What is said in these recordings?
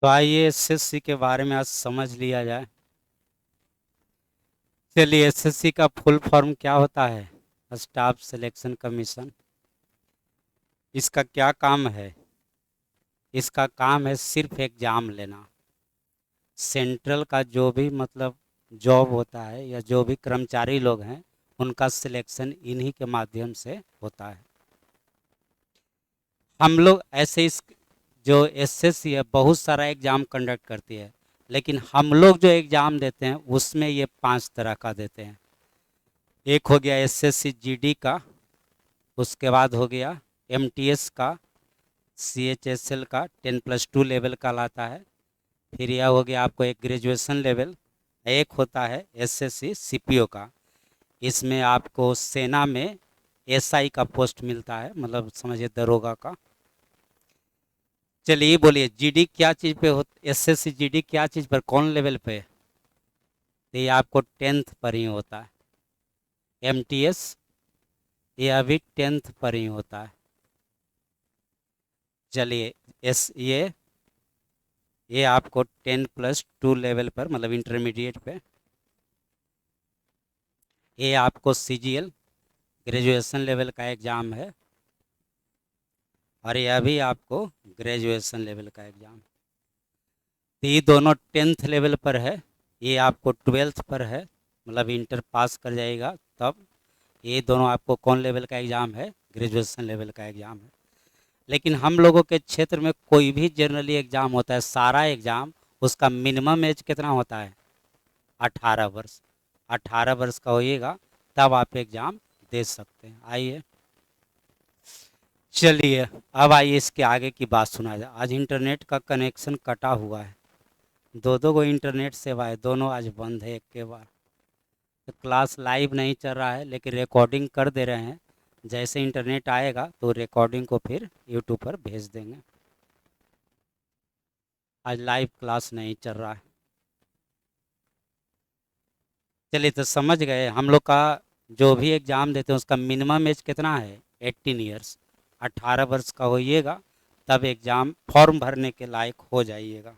तो आइए एसएससी के बारे में आज समझ लिया जाए। चलिए, एसएससी का फुल फॉर्म क्या होता है? Staff selection commission. इसका क्या काम है? इसका काम है सिर्फ एग्जाम लेना। सेंट्रल का जो भी मतलब जॉब होता है या जो भी कर्मचारी लोग हैं, उनका सिलेक्शन इन्हीं के माध्यम से होता है। हम लोग ऐसे इस जो एसएससी है बहुत सारा एग्ज़ाम कंडक्ट करती है, लेकिन हम लोग जो एग्ज़ाम देते हैं उसमें ये 5 तरह का देते हैं। एक हो गया एसएससी जीडी का, उसके बाद हो गया एमटीएस का, सीएचएसएल का 10+2 लेवल का लाता है। फिर यह हो गया आपको एक ग्रेजुएशन लेवल। एक होता है एसएससी सीपीओ का, इसमें आपको सेना में एसआई का पोस्ट मिलता है, मतलब समझिए दरोगा का। चलिए बोलिए जीडी क्या चीज़ पे हो, एसएससी जीडी क्या चीज़ पर, कौन लेवल पे? तो ये आपको 10th पर ही होता है। एमटीएस ये अभी 10th पर ही होता है। चलिए एस ये आपको 10+2 लेवल पर, मतलब इंटरमीडिएट पे। ये आपको सीजीएल ग्रेजुएशन लेवल का एग्ज़ाम है, और यह भी आपको ग्रेजुएशन लेवल का एग्ज़ाम। तो ये दोनों 10th लेवल पर है, ये आपको 12th पर है, मतलब इंटर पास कर जाएगा तब। ये दोनों आपको कौन लेवल का एग्ज़ाम है? ग्रेजुएशन लेवल का एग्ज़ाम है। लेकिन हम लोगों के क्षेत्र में कोई भी जनरली एग्ज़ाम होता है, सारा एग्ज़ाम, उसका मिनिमम एज कितना होता है? 18 वर्ष। 18 वर्ष का होइएगा तब आप एग्ज़ाम दे सकते हैं। आइए, चलिए अब आइए इसके आगे की बात सुना जाए। आज इंटरनेट का कनेक्शन कटा हुआ है, दो दो गो इंटरनेट सेवाएं दोनों आज बंद है एक के बार। तो क्लास लाइव नहीं चल रहा है, लेकिन रिकॉर्डिंग कर दे रहे हैं। जैसे इंटरनेट आएगा तो रिकॉर्डिंग को फिर यूट्यूब पर भेज देंगे। आज लाइव क्लास नहीं चल रहा है। चलिए, तो समझ गए हम लोग का जो भी एग्ज़ाम देते हैं उसका मिनिमम एज कितना है? 18 ईयर्स। 18 वर्ष का होइएगा तब एग्ज़ाम फॉर्म भरने के लायक हो जाइएगा।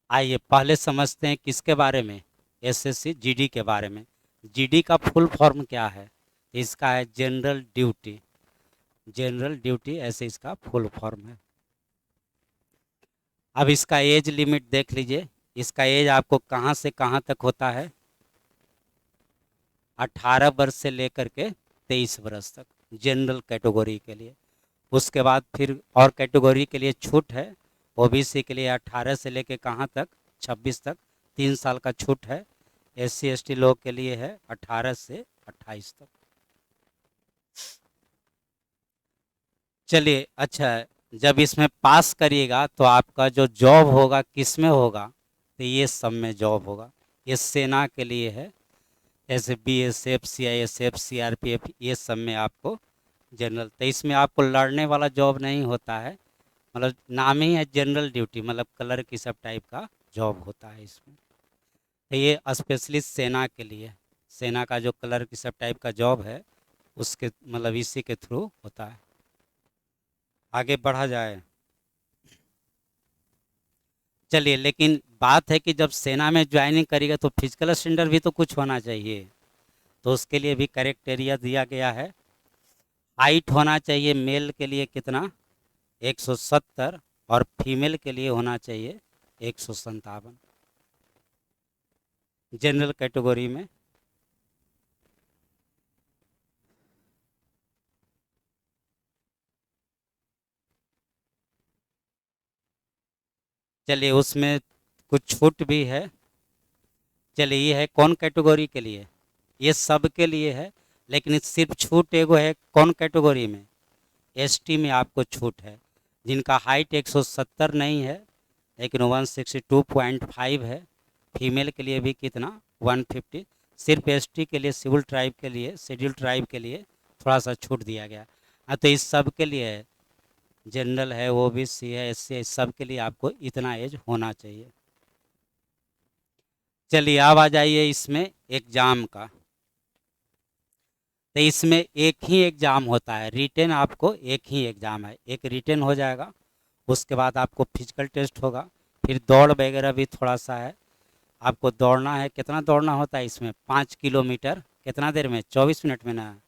आइए पहले समझते हैं किसके बारे में? एसएससी जीडी के बारे में। जीडी का फुल फॉर्म क्या है? इसका है जनरल ड्यूटी। जनरल ड्यूटी ऐसे इसका फुल फॉर्म है। अब इसका एज लिमिट देख लीजिए। इसका एज आपको कहाँ से कहाँ तक होता है? 18 वर्ष से लेकर के 23 वर्ष तक, जनरल कैटेगरी के लिए। उसके बाद फिर और कैटेगरी के लिए छूट है। ओबीसी के लिए 18 से लेकर कहाँ तक? 26 तक, 3 साल का छूट है। एससी एसटी लोग के लिए है 18 से 28 तक। चलिए अच्छा, जब इसमें पास करिएगा तो आपका जो जॉब होगा किस में होगा? तो ये सब में जॉब होगा। ये सेना के लिए है, जैसे बीएसएफ, सीआईएसएफ, सीआरपीएफ, ये सब में आपको जनरल। तो इसमें आपको लड़ने वाला जॉब नहीं होता है, मतलब नाम ही है जनरल ड्यूटी, मतलब कलर की सब टाइप का जॉब होता है इसमें। तो ये स्पेशली सेना के लिए, सेना का जो कलर की सब टाइप का जॉब है उसके मतलब इसी के थ्रू होता है। आगे बढ़ा जाए। चलिए, लेकिन बात है कि जब सेना में ज्वाइनिंग करेगा तो फिजिकल स्टैंडर्ड भी तो कुछ होना चाहिए। तो उसके लिए भी क्राइटेरिया दिया गया है। हाइट होना चाहिए मेल के लिए कितना? 170, और फीमेल के लिए होना चाहिए 157, जनरल कैटेगरी में। चलिए उसमें कुछ छूट भी है। चलिए ये है कौन कैटेगरी के लिए? ये सब के लिए है, लेकिन सिर्फ छूट एगो है कौन कैटेगरी में? एसटी में आपको छूट है। जिनका हाइट 170 नहीं है लेकिन 162.5 है। फीमेल के लिए भी कितना? 150। सिर्फ एसटी के लिए, सिविल ट्राइब के लिए, शेड्यूल ट्राइब के लिए थोड़ा सा छूट दिया गया। हाँ, तो इस सब के लिए है, जनरल है, ओबीसी है, एससी है, इस सब के लिए आपको इतना एज होना चाहिए। चलिए अब आ जाइए इसमें एग्ज़ाम का। तो इसमें एक ही एग्ज़ाम होता है, रिटेन आपको एक ही एग्ज़ाम है, एक रिटेन हो जाएगा उसके बाद आपको फिजिकल टेस्ट होगा, फिर दौड़ वगैरह भी थोड़ा सा है। आपको दौड़ना है, कितना दौड़ना होता है इसमें, 5 किलोमीटर, कितना देर में, 24 मिनट में ना,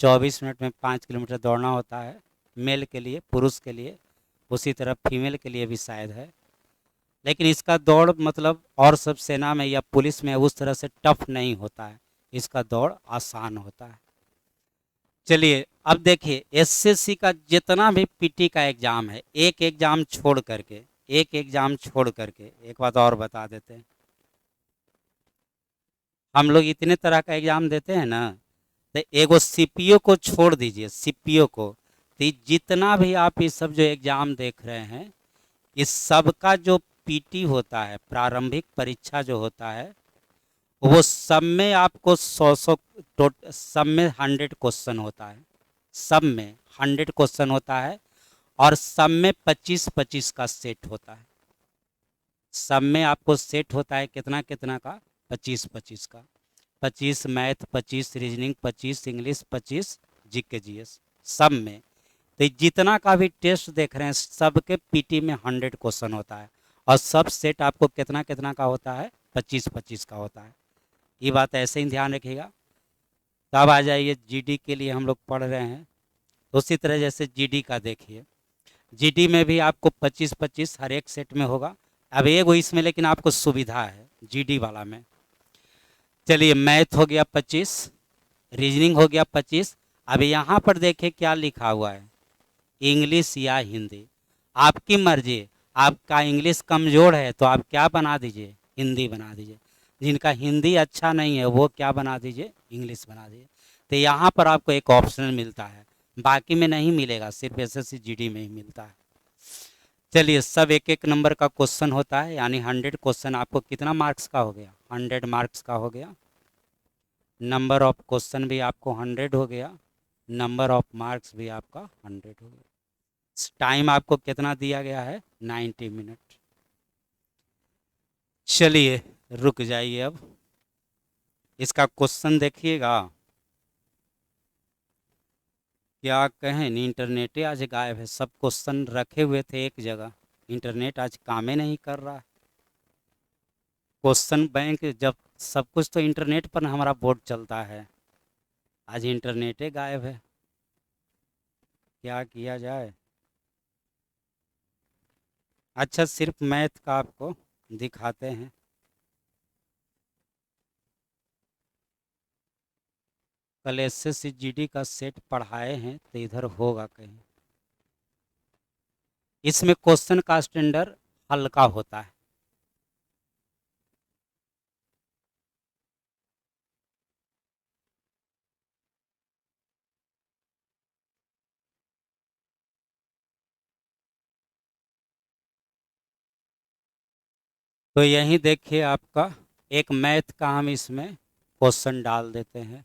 24 मिनट में 5 किलोमीटर दौड़ना होता है, मेल के लिए, पुरुष के लिए। उसी तरह फीमेल के लिए भी शायद है। लेकिन इसका दौड़ मतलब और सब सेना में या पुलिस में उस तरह से टफ नहीं होता है, इसका दौड़ आसान होता है। चलिए अब देखिए, एसएससी का जितना भी पीटी का एग्ज़ाम है, एक एग्ज़ाम छोड़ करके, एक एग्ज़ाम छोड़ करके एक बात और बता देते हैं, हम लोग इतने तरह का एग्ज़ाम देते हैं ना, तो एगो सीपीओ को छोड़ दीजिए, सीपीओ को, तो ये जितना भी आप ये सब जो एग्ज़ाम देख रहे हैं, इस सब का जो पीटी होता है, प्रारंभिक परीक्षा जो होता है, वो सब में आपको 100 सब में 100 क्वेश्चन होता है, सब में 100 क्वेश्चन होता है, और सब में 25-25 का सेट होता है। सब में आपको सेट होता है कितना कितना का, 25-25 का, 25 math, 25 reasoning, 25 English, 25 GK GS, सब में। तो जितना का भी टेस्ट देख रहे हैं, सबके पीटी में 100 क्वेश्चन होता है, और सब सेट आपको कितना कितना का होता है, 25-25 का होता है। ये बात ऐसे ही ध्यान रखिएगा। तब आ जाइए जीडी के लिए, हम लोग पढ़ रहे हैं, तो उसी तरह जैसे जीडी का देखिए, जीडी में भी आपको 25-25 हर एक सेट में होगा। अब एगो इसमें लेकिन आपको सुविधा है जीडी वाला में। चलिए मैथ हो गया 25, रीजनिंग हो गया 25। अब यहाँ पर देखिए क्या लिखा हुआ है, इंग्लिश या हिंदी, आपकी मर्जी। आपका इंग्लिश कमज़ोर है तो आप क्या बना दीजिए, हिंदी बना दीजिए। जिनका हिंदी अच्छा नहीं है वो क्या बना दीजिए, इंग्लिश बना दीजिए। तो यहाँ पर आपको एक ऑप्शन मिलता है, बाकी में नहीं मिलेगा, सिर्फ एसएससी जीडी में ही मिलता है। चलिए सब एक एक नंबर का क्वेश्चन होता है, यानी 100 क्वेश्चन आपको कितना मार्क्स का हो गया, 100 मार्क्स का हो गया। नंबर ऑफ क्वेश्चन भी आपको 100 हो गया, नंबर ऑफ मार्क्स भी आपका 100 हो गया। टाइम आपको कितना दिया गया है, 90 मिनट। चलिए रुक जाइए, अब इसका क्वेश्चन देखिएगा। क्या कहें, इंटरनेट आज गायब है, सब क्वेश्चन रखे हुए थे एक जगह, इंटरनेट आज काम ही नहीं कर रहा है। क्वेश्चन बैंक, जब सब कुछ तो इंटरनेट पर हमारा बोर्ड चलता है, आज इंटरनेट ही गायब है, क्या किया जाए। अच्छा सिर्फ मैथ का आपको दिखाते हैं। कल एसएससी जीडी का सेट पढ़ाए हैं तो इधर होगा कहीं। इसमें क्वेश्चन का स्टैंडर्ड हल्का होता है। तो यहीं देखिए आपका एक मैथ का हम इसमें क्वेश्चन डाल देते हैं।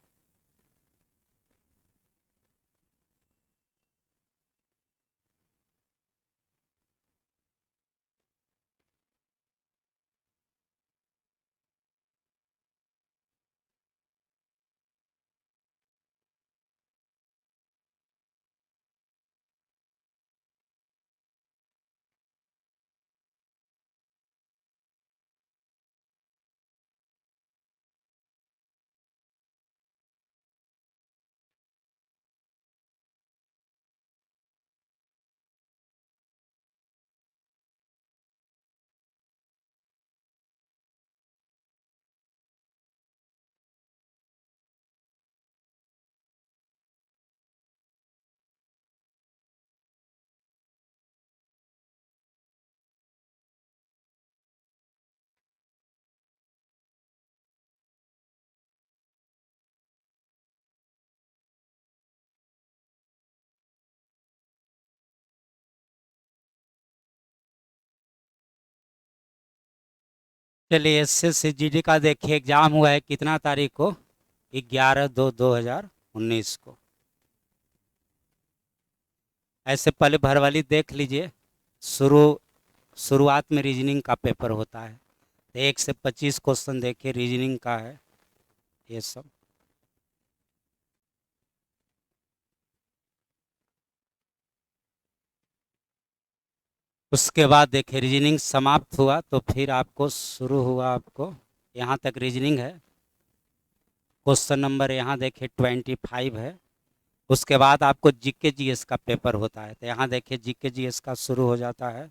चलिए एसएससी जीडी का देखिए एग्जाम हुआ है कितना तारीख को, 11/2/2019 को। ऐसे पहले भरवाली देख लीजिए। शुरू शुरुआत में रीजनिंग का पेपर होता है, 1 से 25 क्वेश्चन देखिए रीजनिंग का है ये सब। उसके बाद देखिए रीजनिंग समाप्त हुआ तो फिर आपको शुरू हुआ, आपको यहाँ तक रीजनिंग है। क्वेश्चन नंबर यहाँ देखिए 25 है। उसके बाद आपको जीके जीएस का पेपर होता है, तो यहाँ देखिए जीके जीएस का शुरू हो जाता है।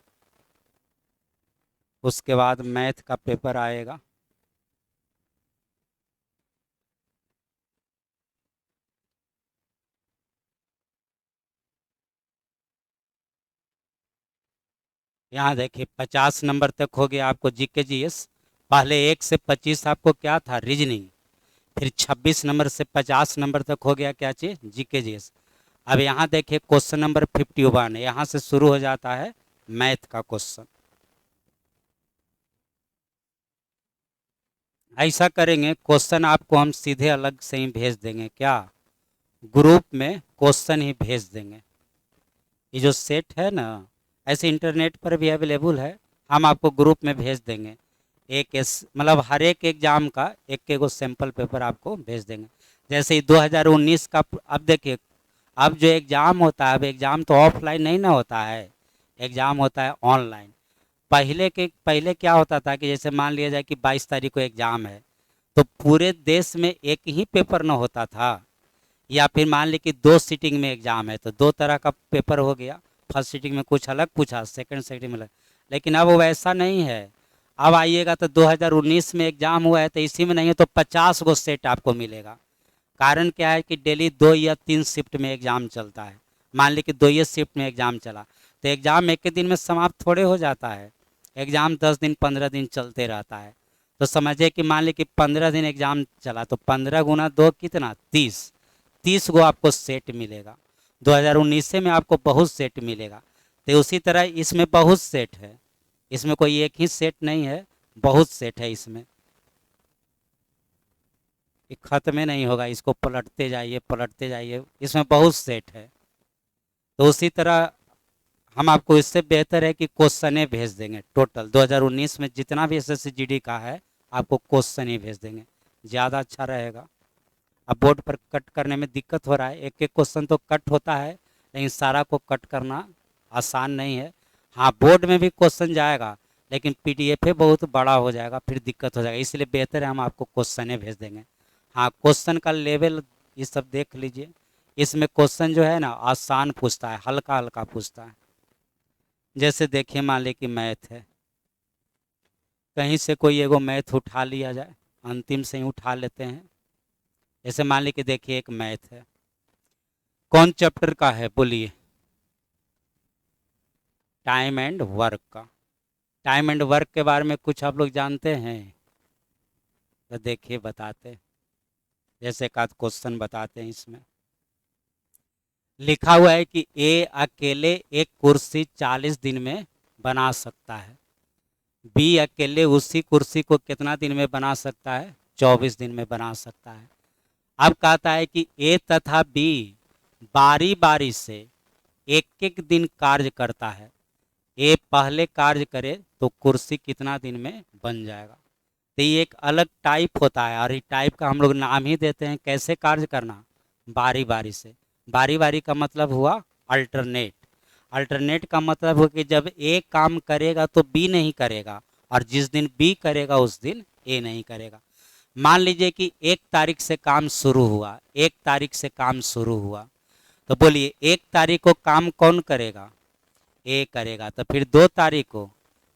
उसके बाद मैथ का पेपर आएगा। यहाँ देखिए 50 नंबर तक हो गया आपको जीके जीएस। पहले 1 से 25 आपको क्या था, रीजनिंग। फिर 26 नंबर से 50 नंबर तक हो गया क्या चीज, जीके जीएस। अब यहाँ देखिए क्वेश्चन नंबर 51 है, यहाँ से शुरू हो जाता है मैथ का क्वेश्चन। ऐसा करेंगे, क्वेश्चन आपको हम सीधे अलग से ही भेज देंगे, क्या ग्रुप में क्वेश्चन ही भेज देंगे। ये जो सेट है ना, ऐसे इंटरनेट पर भी अवेलेबल है, हम आपको ग्रुप में भेज देंगे। मतलब हर एक एग्जाम का एक एक सैंपल पेपर आपको भेज देंगे। जैसे ही 2019 का, अब देखिए अब जो एग्ज़ाम होता है, अब एग्ज़ाम तो ऑफलाइन नहीं ना होता है, एग्ज़ाम होता है ऑनलाइन। पहले क्या होता था कि जैसे मान लिया जाए कि 22 तारीख को एग्ज़ाम है, तो पूरे देश में एक ही पेपर न होता था, या फिर मान ली कि 2 सीटिंग में एग्ज़ाम है तो 2 तरह का पेपर हो गया। फर्स्ट सीटिंग में कुछ अलग पूछा, सेकंड सीटिंग में अलग। लेकिन अब वो वैसा नहीं है। अब आइएगा तो 2019 में एग्ज़ाम हुआ है तो इसी में नहीं है तो 50 गो सेट आपको मिलेगा। कारण क्या है कि डेली 2 या 3 शिफ्ट में एग्ज़ाम चलता है। मान ली कि 2 ही शिफ्ट में एग्ज़ाम चला तो एग्ज़ाम एक ही दिन में समाप्त थोड़े हो जाता है। एग्ज़ाम 10 दिन 15 दिन चलते रहता है। तो समझिए कि मान ली कि 15 दिन एग्ज़ाम चला तो 15 × 2 कितना, 30। 30 गो आपको सेट मिलेगा। 2019 में आपको बहुत सेट मिलेगा। तो उसी तरह इसमें बहुत सेट है, इसमें कोई एक ही सेट नहीं है, बहुत सेट है इसमें। ये ख़त्म ही नहीं होगा, इसको पलटते जाइए, इसमें बहुत सेट है। तो उसी तरह हम आपको इससे बेहतर है कि क्वेश्चन भेज देंगे। टोटल 2019 में जितना भी एसएससी जीडी का है आपको क्वेश्चन ही भेज देंगे, ज़्यादा अच्छा रहेगा। अब बोर्ड पर कट करने में दिक्कत हो रहा है, एक एक क्वेश्चन तो कट होता है लेकिन सारा को कट करना आसान नहीं है। हाँ, बोर्ड में भी क्वेश्चन जाएगा लेकिन पीडीएफ बहुत बड़ा हो जाएगा, फिर दिक्कत हो जाएगा, इसलिए बेहतर है हम आपको क्वेश्चन भेज देंगे। हाँ, क्वेश्चन का लेवल ये सब देख लीजिए। इसमें क्वेश्चन जो है ना आसान पूछता है, हल्का हल्का पूछता है। जैसे देखिए मान ली कि मैथ है, कहीं से कोई एगो मैथ उठा लिया जाए, अंतिम से ही उठा लेते हैं। जैसे मान ली कि देखिए एक मैथ है, कौन चैप्टर का है बोलिए, टाइम एंड वर्क का। टाइम एंड वर्क के बारे में कुछ आप लोग जानते हैं तो देखिए बताते हैं। जैसे एक आध क्वेश्चन बताते हैं। इसमें लिखा हुआ है कि ए अकेले एक कुर्सी 40 दिन में बना सकता है, बी अकेले उसी कुर्सी को कितना दिन में बना सकता है, 24 दिन में बना सकता है। अब कहता है कि ए तथा बी बारी बारी से एक एक दिन कार्य करता है, ए पहले कार्य करे तो कुर्सी कितना दिन में बन जाएगा। तो ये एक अलग टाइप होता है और इस टाइप का हम लोग नाम ही देते हैं कैसे कार्य करना, बारी बारी से। बारी बारी का मतलब हुआ अल्टरनेट। अल्टरनेट का मतलब हो कि जब ए काम करेगा तो बी नहीं करेगा, और जिस दिन बी करेगा उस दिन ए नहीं करेगा। मान लीजिए कि 1 तारीख से काम शुरू हुआ, 1 तारीख से काम शुरू हुआ, तो बोलिए 1 तारीख को काम कौन करेगा, ए करेगा। तो फिर 2 तारीख को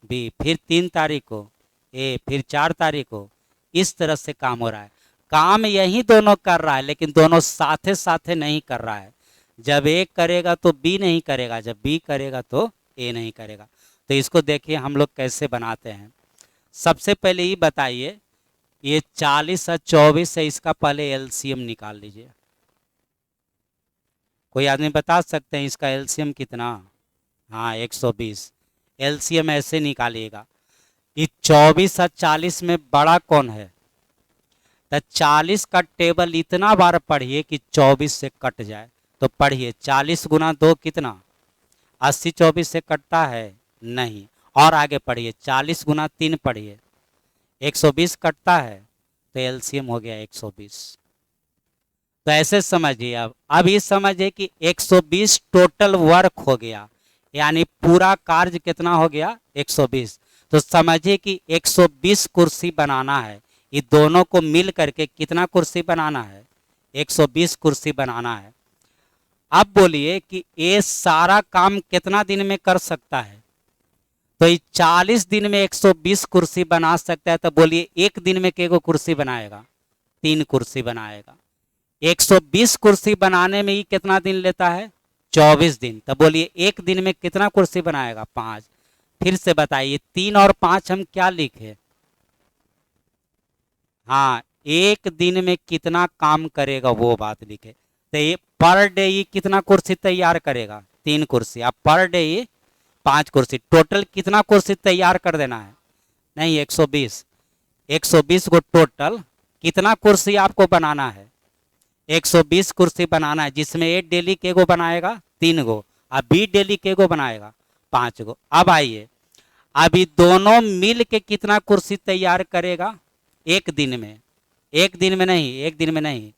बी, फिर 3 तारीख को ए, फिर 4 तारीख को। इस तरह से काम हो रहा है। काम यही दोनों कर रहा है लेकिन दोनों साथे साथे नहीं कर रहा है। जब ए करेगा तो बी नहीं करेगा, जब बी करेगा तो ए नहीं करेगा। तो इसको देखिए हम लोग कैसे बनाते हैं। सबसे पहले ये बताइए, ये 40 और 24 है, इसका पहले एलसीएम निकाल लीजिए। कोई आदमी बता सकते हैं इसका एलसीएम कितना? हाँ, 120। एलसीएम ऐसे निकालिएगा, ये 24 और 40 में बड़ा कौन है, तो 40 का टेबल इतना बार पढ़िए कि 24 से कट जाए। तो पढ़िए 40 × 2 कितना, 80 24 से कटता है नहीं। और आगे पढ़िए 40 × 3 पढ़िए, 120 कटता है, तो एलसीएम हो गया 120। तो ऐसे समझिए। अब ये समझिए कि 120 टोटल वर्क हो गया, यानी पूरा कार्य कितना हो गया 120। तो समझिए कि 120 कुर्सी बनाना है, ये दोनों को मिल करके कितना कुर्सी बनाना है 120 कुर्सी बनाना है। अब बोलिए कि ये सारा काम कितना दिन में कर सकता है, तो ये 40 दिन में 120 कुर्सी बना सकता है, तो बोलिए एक दिन में कितनी कुर्सी बनाएगा 3 कुर्सी बनाएगा। 120 कुर्सी बनाने में ही कितना दिन लेता है 24 दिन, तो बोलिए एक दिन में कितना कुर्सी बनाएगा 5। फिर से बताइए 3 और 5 हम क्या लिखे, हाँ एक दिन में कितना काम करेगा वो बात लिखे। तो ये पर डे ये कितना कुर्सी तैयार करेगा 3 कुर्सी, अब पर डे ये 5 कुर्सी, टोटल कितना कुर्सी तैयार कर देना है, नहीं 120, 120 को टोटल कितना कुर्सी आपको बनाना है 120 कुर्सी बनाना है, जिसमें ए डेली के गो बनाएगा 3 गो, अब बी डेली के गो बनाएगा 5 गो। अब आइए अभी दोनों मिल के कितना कुर्सी तैयार करेगा एक दिन में, एक दिन में नहीं, एक दिन में नहीं,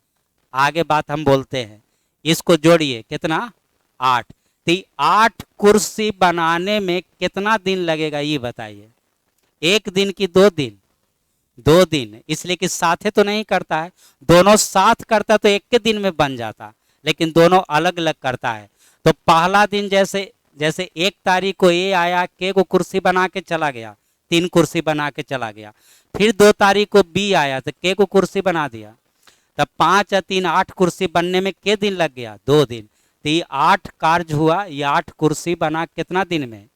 आगे बात हम बोलते हैं। इसको जोड़िए कितना 8, तो 8 कुर्सी बनाने में कितना दिन लगेगा ये बताइए, एक दिन की 2 दिन, 2 दिन, इसलिए कि साथे तो नहीं करता है, दोनों साथ करता तो एक के दिन में बन जाता, लेकिन दोनों अलग अलग करता है। तो पहला दिन जैसे जैसे 1 तारीख को ए आया, के को कुर्सी बना के चला गया, 3 कुर्सी बना के चला गया। फिर 2 तारीख को बी आया तो के को कुर्सी बना दिया, तब 5 या 3 8 कुर्सी बनने में के दिन लग गया 2 दिन, तो ये 8 कार्य हुआ, ये 8 कुर्सी बना कितना दिन में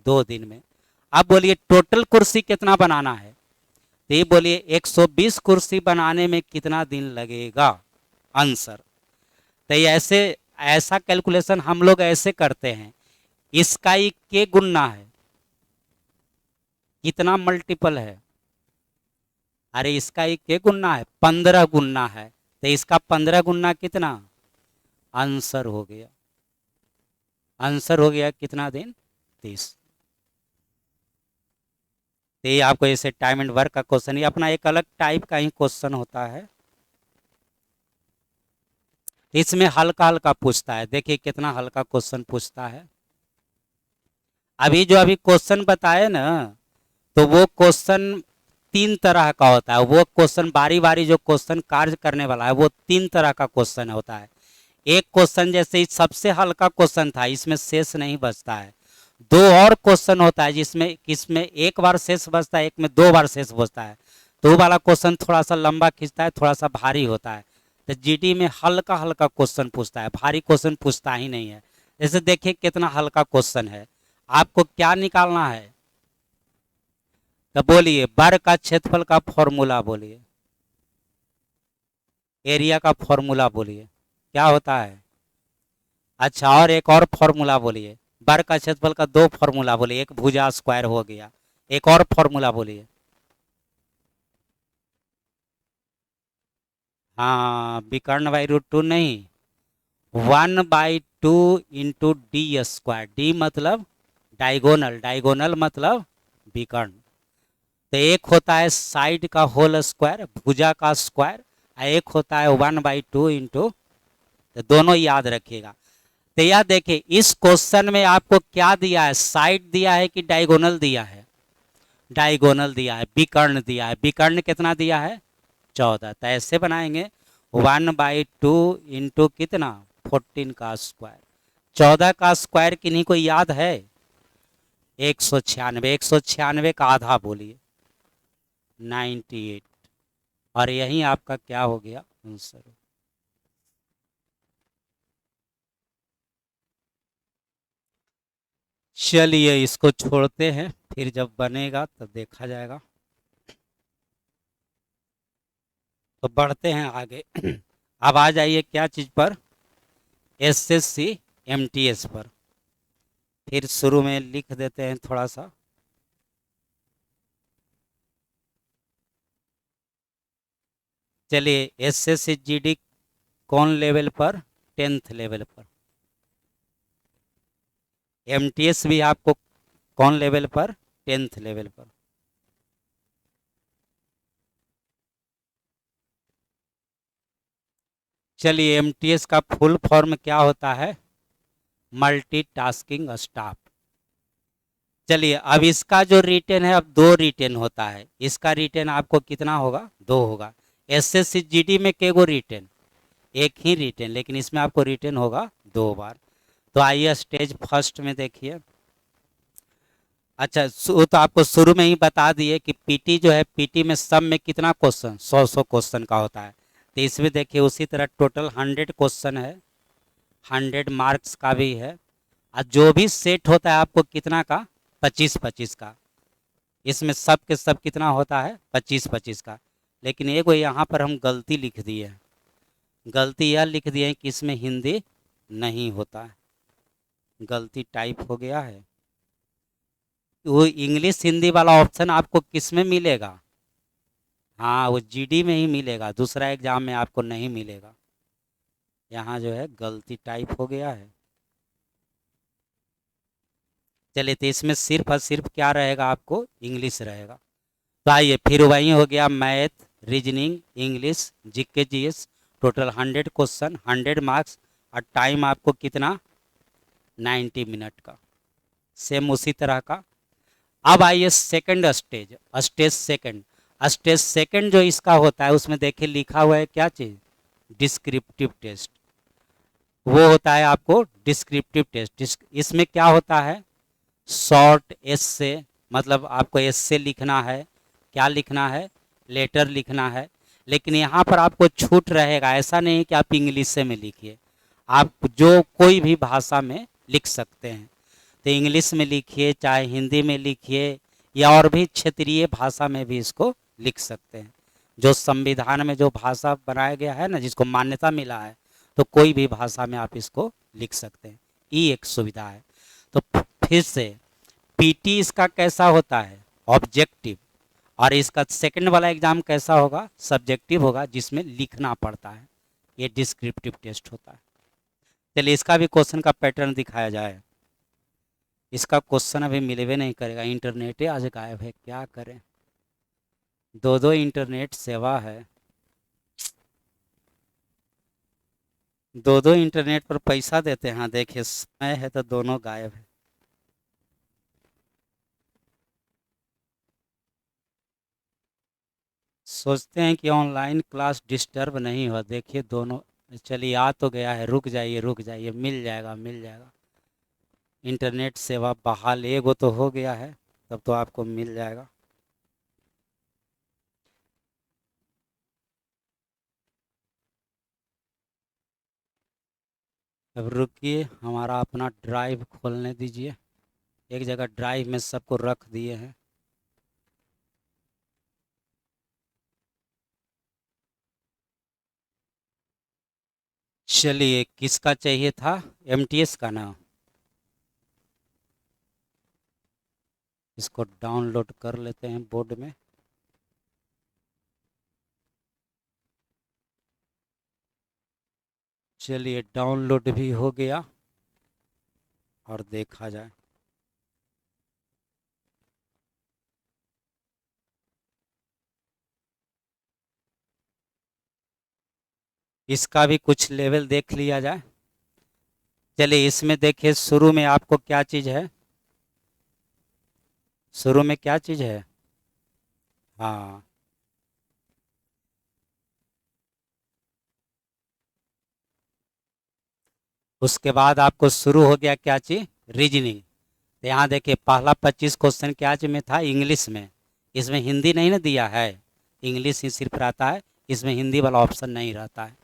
2 दिन में। अब बोलिए टोटल कुर्सी कितना बनाना है, तो ये बोलिए 120 कुर्सी बनाने में कितना दिन लगेगा आंसर। तो ये ऐसा कैलकुलेशन हम लोग ऐसे करते हैं, इसका ही के गुना है, कितना मल्टीपल है, अरे इसका ही के गुना है 15 गुना है, तो इसका 15 गुना कितना आंसर हो गया, आंसर हो गया कितना दिन 30। तो ये आपको ऐसे टाइम एंड वर्क का क्वेश्चन, ये अपना एक अलग टाइप का ही क्वेश्चन होता है, इसमें हल्का हल्का पूछता है, देखिए कितना हल्का क्वेश्चन पूछता है। अभी जो अभी क्वेश्चन बताए ना, तो वो क्वेश्चन 3 तरह का होता है, वो क्वेश्चन बारी बारी जो क्वेश्चन कार्य करने वाला है वो 3 तरह का क्वेश्चन होता है। एक क्वेश्चन जैसे सबसे हल्का क्वेश्चन था, इसमें शेष नहीं बचता है। 2 और क्वेश्चन होता है जिसमें एक बार शेष बचता है, एक में 2 बार शेष बचता है, तो वो वाला क्वेश्चन थोड़ा सा लंबा खींचता है, थोड़ा सा भारी होता है। तो जीडी में हल्का हल्का क्वेश्चन पूछता है, भारी क्वेश्चन पूछता ही नहीं है। जैसे देखिए कितना हल्का क्वेश्चन है, आपको क्या निकालना है, तो बोलिए वर्ग का क्षेत्रफल का फॉर्मूला बोलिए, एरिया का फॉर्मूला बोलिए क्या होता है। अच्छा और एक और फॉर्मूला बोलिए, वर्ग का क्षेत्रफल का 2 फॉर्मूला बोलिए, एक भुजा स्क्वायर हो गया, एक और फॉर्मूला बोलिए। हाँ विकर्ण बाई रूट 2 नहीं, 1/2 इंटू डी स्क्वायर, डी मतलब डायगोनल, डायगोनल मतलब विकर्ण। तो एक होता है साइड का होल स्क्वायर, भुजा का स्क्वायर, और एक होता है 1/2 इंटू, तो दोनों याद रखिएगा। तो यह देखिए इस क्वेश्चन में आपको क्या दिया है, साइड दिया है कि डायगोनल दिया है, डायगोनल दिया है, विकर्ण दिया है, विकर्ण कितना दिया है 14। तो ऐसे बनाएंगे 1/2 इंटू कितना 14 का स्क्वायर, 14 का स्क्वायर किन्हीं को याद है 196, 196 का आधा बोलिए 98, और यही आपका क्या हो गया आंसर। चलिए इसको छोड़ते हैं, फिर जब बनेगा तब देखा जाएगा। तो बढ़ते हैं आगे। अब आ जाइए क्या चीज़ पर, एसएससी एमटीएस पर। फिर शुरू में लिख देते हैं थोड़ा सा, चलिए एसएससी जीडी कौन लेवल पर, 10th लेवल पर। एमटीएस भी आपको कौन लेवल पर, 10th लेवल पर। चलिए एमटीएस का फुल फॉर्म क्या होता है, मल्टीटास्किंग स्टाफ। चलिए अब इसका जो रिटेन है, अब दो रिटेन होता है, इसका रिटेन आपको कितना होगा, दो होगा। एसएससी जीडी में केगो रिटेन, एक ही रिटेन, लेकिन इसमें आपको रिटेन होगा दो बार। तो आइए स्टेज फर्स्ट में देखिए। अच्छा वो तो आपको शुरू में ही बता दिए कि पीटी जो है, पीटी में सब में कितना क्वेश्चन, 100 क्वेश्चन का होता है। तो इसमें देखिए उसी तरह टोटल 100 क्वेश्चन है, 100 मार्क्स का भी है। और जो भी सेट होता है आपको कितना का, 25-25 का। इसमें सब के सब कितना होता है, 25-25 का। लेकिन एक वो यहाँ पर हम गलती लिख दिए हैं, गलती यह लिख दिए हैं कि इसमें हिंदी नहीं होता है, गलती टाइप हो गया है। वो इंग्लिश हिंदी वाला ऑप्शन आपको किस में मिलेगा, हाँ वो जीडी में ही मिलेगा, दूसरा एग्जाम में आपको नहीं मिलेगा। यहाँ जो है गलती टाइप हो गया है। चलिए तो इसमें सिर्फ और सिर्फ क्या रहेगा, आपको इंग्लिश रहेगा। तो आइए फिर वही हो गया, math, reasoning, English, GK GS, total 100 question, 100 marks. और टाइम आपको कितना, 90 मिनट का, सेम उसी तरह का। अब आइए second stage, stage second. Stage second जो इसका होता है, उसमें देखिए लिखा हुआ है क्या चीज़, डिस्क्रिप्टिव टेस्ट। वो होता है आपको डिस्क्रिप्टिव टेस्ट। इसमें क्या होता है, शॉर्ट एस्से, मतलब आपको एस्से लिखना है, क्या लिखना है, लेटर लिखना है। लेकिन यहाँ पर आपको छूट रहेगा, ऐसा नहीं कि आप इंग्लिश से में लिखिए, आप जो कोई भी भाषा में लिख सकते हैं। तो इंग्लिश में लिखिए, चाहे हिंदी में लिखिए, या और भी क्षेत्रीय भाषा में भी इसको लिख सकते हैं। जो संविधान में जो भाषा बनाया गया है ना, जिसको मान्यता मिला है, तो कोई भी भाषा में आप इसको लिख सकते हैं, ये एक सुविधा है। तो फिर से पीटी इसका कैसा होता है, ऑब्जेक्टिव, और इसका सेकंड वाला एग्जाम कैसा होगा, सब्जेक्टिव होगा, जिसमें लिखना पड़ता है। ये डिस्क्रिप्टिव टेस्ट होता है। चलिए इसका भी क्वेश्चन का पैटर्न दिखाया जाए। इसका क्वेश्चन अभी मिलवे नहीं करेगा, इंटरनेट आज गायब है, क्या करें, दो दो इंटरनेट सेवा है, दो दो इंटरनेट पर पैसा देते हैं। हाँ देखिए समय है तो दोनों गायब है। सोचते हैं कि ऑनलाइन क्लास डिस्टर्ब नहीं हो, देखिए दोनों। चलिए आ तो गया है, रुक जाइए रुक जाइए, मिल जाएगा मिल जाएगा। इंटरनेट सेवा बहाल एगो तो हो गया है, तब तो आपको मिल जाएगा। अब रुकिए, हमारा अपना ड्राइव खोलने दीजिए। एक जगह ड्राइव में सबको रख दिए हैं। चलिए किसका चाहिए था, एमटीएस का ना, इसको डाउनलोड कर लेते हैं बोर्ड में। चलिए डाउनलोड भी हो गया, और देखा जाए। इसका भी कुछ लेवल देख लिया जाए। चलिए इसमें देखिए शुरू में आपको क्या चीज़ है, शुरू में क्या चीज़ है, हाँ उसके बाद आपको शुरू हो गया क्या चीज़, रीजनिंग। तो यहाँ देखिए पहला 25 क्वेश्चन क्या चीज़ में था, इंग्लिश में। इसमें हिंदी नहीं ना दिया है, इंग्लिश ही सिर्फ रहता है, इसमें हिंदी वाला ऑप्शन नहीं रहता है।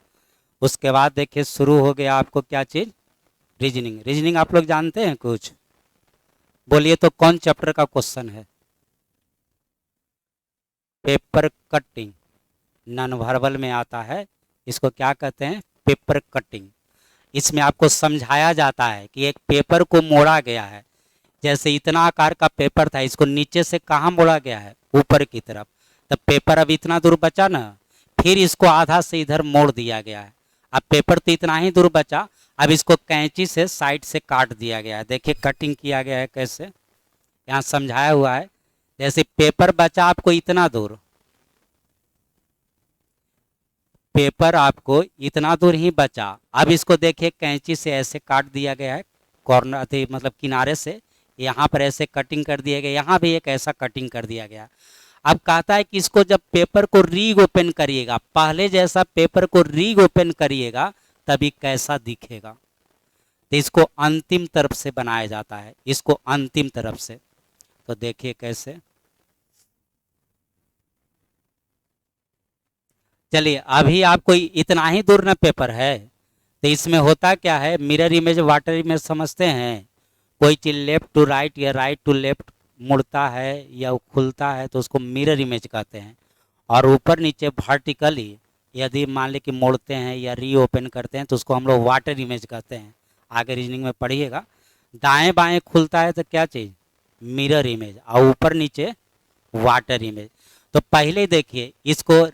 उसके बाद देखिए शुरू हो गया आपको क्या चीज़, रीजनिंग। रीजनिंग आप लोग जानते हैं कुछ, बोलिए तो कौन चैप्टर का क्वेश्चन है, पेपर कटिंग, नॉन वर्बल में आता है, इसको क्या कहते हैं, पेपर कटिंग। इसमें आपको समझाया जाता है कि एक पेपर को मोड़ा गया है, जैसे इतना आकार का पेपर था, इसको नीचे से कहाँ मोड़ा गया है, ऊपर की तरफ। तब पेपर अब इतना दूर बचा ना, फिर इसको आधा से इधर मोड़ दिया गया है। अब पेपर तो इतना ही दूर बचा, अब इसको कैंची से साइड से काट दिया गया है। देखिए कटिंग किया गया है कैसे, यहाँ समझाया हुआ है। जैसे पेपर बचा आपको इतना दूर, पेपर आपको इतना दूर ही बचा, अब इसको देखिए कैंची से ऐसे काट दिया गया है, कॉर्नर मतलब किनारे से, यहाँ पर ऐसे कटिंग कर दिया गया, यहाँ भी एक ऐसा कटिंग कर दिया गया। अब कहता है कि इसको जब पेपर को री ओपन करिएगा, पहले जैसा पेपर को री ओपन करिएगा तभी कैसा दिखेगा। तो इसको अंतिम तरफ से बनाया जाता है, इसको अंतिम तरफ से। तो देखिए कैसे। चलिए अभी आपको इतना ही दूर ना पेपर है, तो इसमें होता क्या है, मिरर इमेज वाटर इमेज समझते हैं। कोई चीज़ लेफ्ट टू राइट या राइट टू लेफ्ट मुड़ता है या वो खुलता है तो उसको मिरर इमेज कहते हैं। और ऊपर नीचे वर्टिकली यदि मान ली कि मोड़ते हैं या री ओपन करते हैं तो उसको हम लोग वाटर इमेज कहते हैं। आगे रीजनिंग में पढ़िएगा। दाएं बाएं खुलता है तो क्या चीज़, मिरर इमेज, और ऊपर नीचे वाटर इमेज। तो पहले देखिए इसको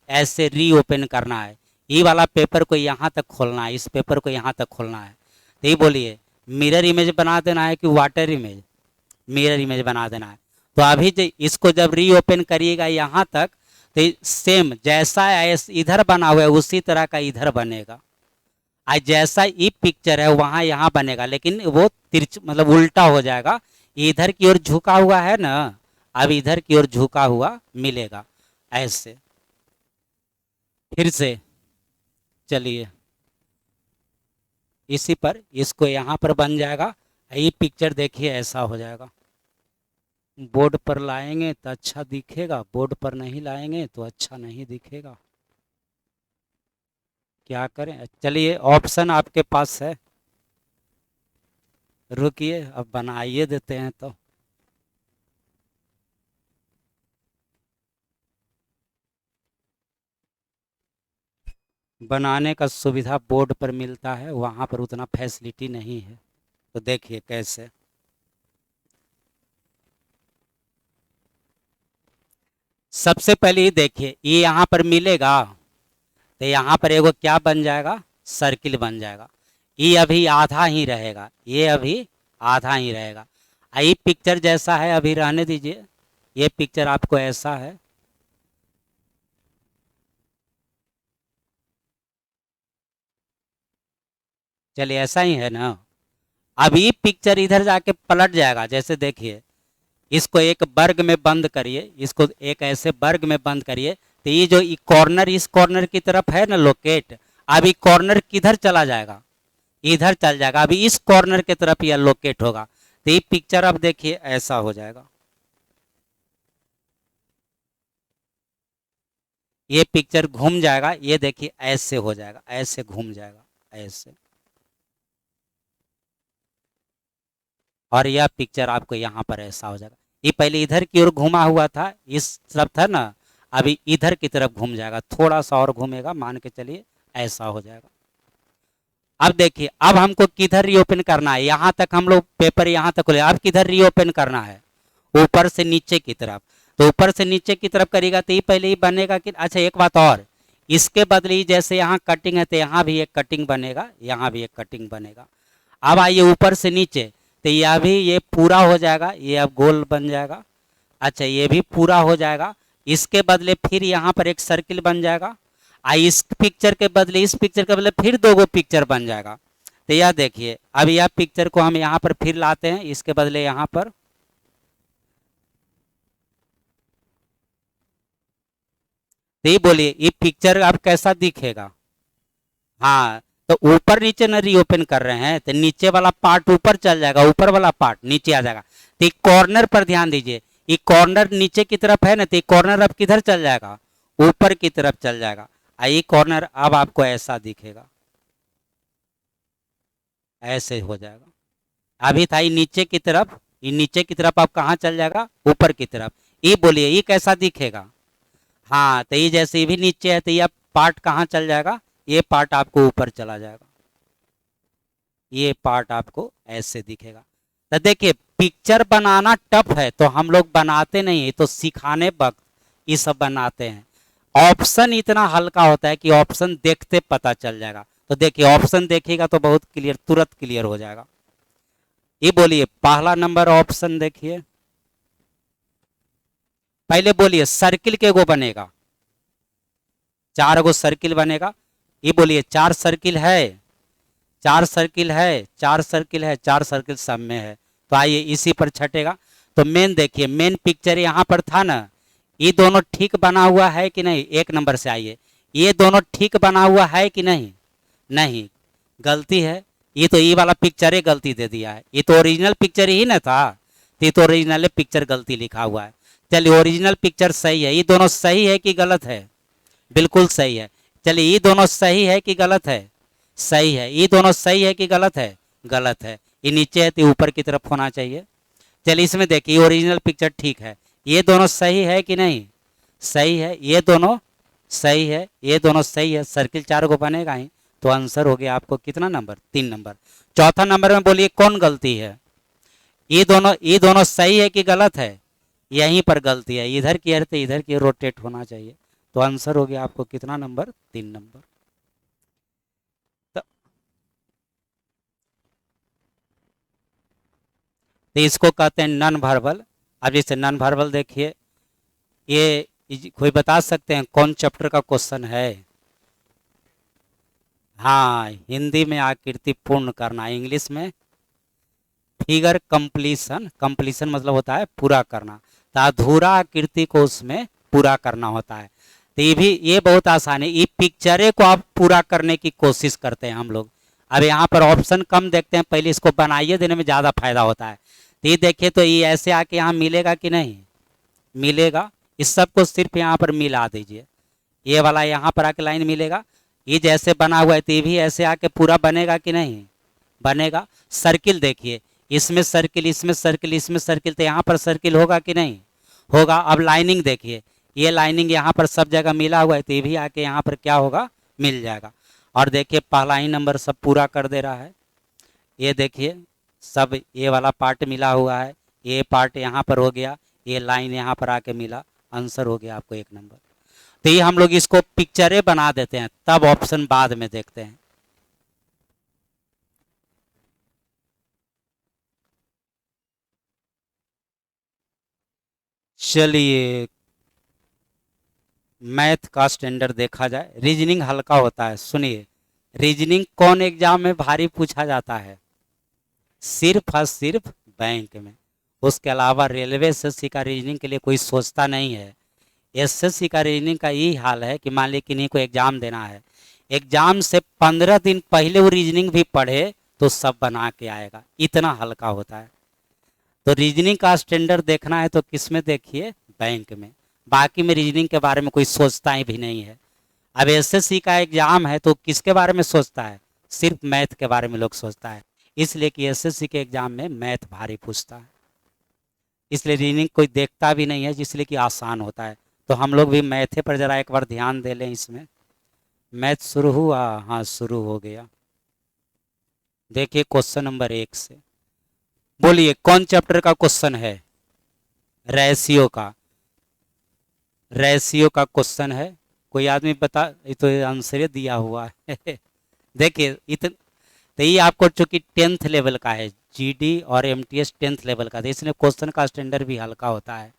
ऐसे री ओपन करना है, ये वाला पेपर को यहाँ तक खोलना है, इस पेपर को यहाँ तक खोलना है। तो ये बोलिए मिरर इमेज बना देना है कि वाटर इमेज, मिरर इमेज बना देना है। तो अभी इसको जब री ओपन करिएगा यहाँ तक तो सेम जैसा इधर बना हुआ है उसी तरह का इधर बनेगा। आज जैसा ये पिक्चर है वहाँ यहाँ बनेगा, लेकिन वो तिरछ मतलब उल्टा हो जाएगा। इधर की ओर झुका हुआ है ना, अब इधर की ओर झुका हुआ मिलेगा ऐसे। फिर से चलिए इसी पर इसको यहाँ पर बन जाएगा। ये पिक्चर देखिए ऐसा हो जाएगा। बोर्ड पर लाएंगे तो अच्छा दिखेगा, बोर्ड पर नहीं लाएंगे तो अच्छा नहीं दिखेगा। क्या करें। चलिए ऑप्शन आपके पास है, रुकिए अब बनाइए देते हैं। तो बनाने का सुविधा बोर्ड पर मिलता है, वहाँ पर उतना फैसिलिटी नहीं है। तो देखिए कैसे। सबसे पहले देखिए ये यहाँ पर मिलेगा तो यहाँ पर एगो क्या बन जाएगा, सर्किल बन जाएगा। ये अभी आधा ही रहेगा, ये अभी आधा ही रहेगा। ये पिक्चर जैसा है अभी रहने दीजिए, ये पिक्चर आपको ऐसा है। चलिए ऐसा ही है ना। अब ये पिक्चर इधर जाके पलट जाएगा। जैसे देखिए इसको एक वर्ग में बंद करिए, इसको एक ऐसे वर्ग में बंद करिए तो ये जो कॉर्नर इस कॉर्नर की तरफ है ना लोकेट, अब ये कॉर्नर किधर चला जाएगा, इधर चल जाएगा। अभी इस कॉर्नर की तरफ यह लोकेट होगा तो ये पिक्चर अब देखिए ऐसा हो जाएगा। ये पिक्चर घूम जाएगा, ये देखिए ऐसे हो जाएगा, ऐसे घूम जाएगा ऐसे। और यह पिक्चर आपको यहाँ पर ऐसा हो जाएगा। ये पहले इधर की ओर घुमा हुआ था, इस तरफ था ना, अभी इधर की तरफ घूम जाएगा, थोड़ा सा और घूमेगा, मान के चलिए ऐसा हो जाएगा। अब देखिए अब हमको किधर रीओपन करना है, यहाँ तक हम लोग पेपर यहाँ तक खोले, अब किधर रीओपन करना है, ऊपर से नीचे की तरफ। तो ऊपर से नीचे की तरफ करेगा तो ये पहले ही बनेगा कि अच्छा एक बात और, इसके बदले जैसे यहाँ कटिंग है तो यहाँ भी एक कटिंग बनेगा, यहाँ भी एक कटिंग बनेगा। अब आइए ऊपर से नीचे, तो यह भी ये पूरा हो जाएगा, ये अब गोल बन जाएगा। अच्छा ये भी पूरा हो जाएगा, इसके बदले फिर यहाँ पर एक सर्किल बन जाएगा। इस पिक्चर के बदले इस पिक्चर के बदले फिर दो गो पिक्चर बन जाएगा। तो यह देखिए अब यह पिक्चर को हम यहाँ पर फिर लाते हैं, इसके बदले यहाँ पर। तो ये बोलिए ये पिक्चर अब कैसा दिखेगा। हाँ तो ऊपर नीचे न रीओपन कर रहे हैं तो नीचे वाला पार्ट ऊपर चल जाएगा, ऊपर वाला पार्ट नीचे आ जाएगा। तो कॉर्नर पर ध्यान दीजिए, ये कॉर्नर नीचे की तरफ है ना, तो कॉर्नर अब किधर चल जाएगा, ऊपर की तरफ चल जाएगा। ये कॉर्नर अब आपको ऐसा दिखेगा, ऐसे हो जाएगा। अभी था ये नीचे की तरफ, ये नीचे की तरफ अब कहाँ चल जाएगा, ऊपर की तरफ। ये बोलिए ये कैसा दिखेगा। हाँ तो ये जैसे ये भी नीचे है तो ये पार्ट कहाँ चल जाएगा, ये पार्ट आपको ऊपर चला जाएगा, ये पार्ट आपको ऐसे दिखेगा। तो देखिए पिक्चर बनाना टफ है तो हम लोग बनाते नहीं है, तो सिखाने वक्त ये सब बनाते हैं। ऑप्शन इतना हल्का होता है कि ऑप्शन देखते पता चल जाएगा। तो देखिए ऑप्शन देखिएगा तो बहुत क्लियर, तुरंत क्लियर हो जाएगा। ये बोलिए पहला नंबर ऑप्शन देखिए, पहले बोलिए सर्किल के गो बनेगा, 4 गो सर्किल बनेगा। ये बोलिए 4 सर्किल है, 4 सर्किल है, 4 सर्किल है, 4 सर्किल सब में है। तो आइए इसी पर छटेगा। तो मेन देखिए, मेन पिक्चर यहाँ पर था ना, ये दोनों ठीक बना हुआ है कि नहीं, एक नंबर से आइए, ये दोनों ठीक बना हुआ है कि नहीं, नहीं, गलती है। ये तो ये वाला पिक्चर ही गलती दे दिया है, ये तो ओरिजिनल पिक्चर ही ना था, तो ये तो ओरिजिनल पिक्चर गलती लिखा हुआ है। चलिए ओरिजिनल पिक्चर सही है, ये दोनों सही है कि गलत है, बिल्कुल सही है। चलिए ये दोनों सही है कि गलत है, सही है। ये दोनों सही है कि गलत है, गलत है। ये नीचे है तो ऊपर की तरफ होना चाहिए। चलिए इसमें देखिए ओरिजिनल पिक्चर ठीक है, ये दोनों सही है कि नहीं, सही है, ये दोनों सही है, ये दोनों सही है, सर्किल 4 को बनेगा ही। तो आंसर हो गया आपको कितना नंबर, 3 नंबर। चौथा नंबर में बोलिए कौन गलती है, ये दोनों सही है कि गलत है, यहीं पर गलती है, इधर की अर्थ इधर की रोटेट होना चाहिए। तो आंसर हो गया आपको कितना नंबर, 3 नंबर। तो इसको कहते हैं नॉन वर्बल। अब जैसे नॉन वर्बल देखिए, ये कोई बता सकते हैं कौन चैप्टर का क्वेश्चन है। हाँ, हिंदी में आकृति पूर्ण करना, इंग्लिश में फिगर कंप्लीशन, कंप्लीशन मतलब होता है पूरा करना, तो अधूरा आकृति को उसमें पूरा करना होता है। तो ये भी, ये बहुत आसान है, ये पिक्चरे को आप पूरा करने की कोशिश करते हैं हम लोग। अब यहाँ पर ऑप्शन कम देखते हैं, पहले इसको बनाइए देने में ज़्यादा फायदा होता है। तो ये देखिए, तो ये ऐसे आके यहाँ मिलेगा कि नहीं मिलेगा, इस सब को सिर्फ यहाँ पर मिला दीजिए, ये वाला यहाँ पर आके लाइन मिलेगा, ये जैसे बना हुआ है तो ये भी ऐसे आके पूरा बनेगा कि नहीं बनेगा। सर्किल देखिए, इसमें सर्किल, इसमें सर्किल, इसमें सर्किल, तो यहाँ पर सर्किल होगा कि नहीं होगा। अब लाइनिंग देखिए, ये लाइनिंग यहाँ पर सब जगह मिला हुआ है, तो ये भी आके यहाँ पर क्या होगा, मिल जाएगा। और देखिए पहला ही नंबर सब पूरा कर दे रहा है, ये देखिए सब ये वाला पार्ट मिला हुआ है, ये पार्ट यहाँ पर हो गया, ये लाइन यहाँ पर आके मिला, आंसर हो गया आपको 1 नंबर। तो ये हम लोग इसको पिक्चरें बना देते हैं, तब ऑप्शन बाद में देखते हैं। चलिए मैथ का स्टैंडर्ड देखा जाए, रीजनिंग हल्का होता है। सुनिए, रीजनिंग कौन एग्जाम में भारी पूछा जाता है, सिर्फ और सिर्फ बैंक में। उसके अलावा रेलवे एसएससी का रीजनिंग के लिए कोई सोचता नहीं है। एसएससी का रीजनिंग का यही हाल है कि मान लीजिए किन्हीं को एग्जाम देना है, एग्जाम से 15 दिन पहले वो रीजनिंग भी पढ़े तो सब बना के आएगा, इतना हल्का होता है। तो रीजनिंग का स्टैंडर्ड देखना है तो किस में देखिए, बैंक में। बाकी में रीजनिंग के बारे में कोई सोचता ही भी नहीं है। अब एसएससी का एग्जाम है तो किसके बारे में सोचता है, सिर्फ मैथ के बारे में लोग सोचता है, इसलिए कि एसएससी के एग्जाम में मैथ भारी पूछता है, इसलिए रीजनिंग कोई देखता भी नहीं है, जिसलिए कि आसान होता है। तो हम लोग भी मैथे पर ज़रा एक बार ध्यान दे लें। इसमें मैथ शुरू हुआ, हाँ शुरू हो गया। देखिए क्वेश्चन नंबर 1 से, बोलिए कौन चैप्टर का क्वेश्चन है, रेशियो का, रेशियो का क्वेश्चन है। कोई आदमी बता, ये तो आंसर दिया हुआ है देखिए तो ये आपको चूंकि 10th लेवल का है, जीडी और एमटीएस 10th लेवल का, तो इसलिए क्वेश्चन का स्टैंडर्ड भी हल्का होता है।